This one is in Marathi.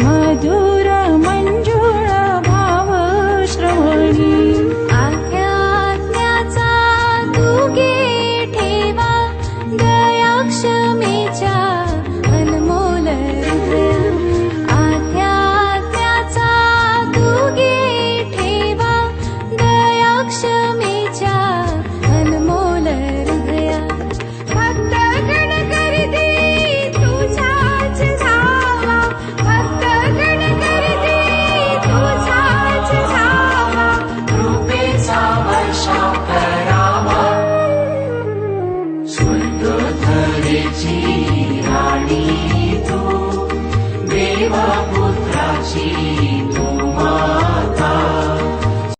मधुर मंजुळ भाव श्रवणी आध्यात्म्याचा तुगे ठेवा दया क्षमेच्या अनमोल हृदया आध्यात्म्याचा तुगे ठेवा दया क्षमेच्या अनमोल हृदया भक्त गण गर्दी तुझ्याच धावा भक्त गण गर्दी तुझ्याच धावा कृपेचा वर्षा करावा स्वर्ग धरेची राणी तू देवा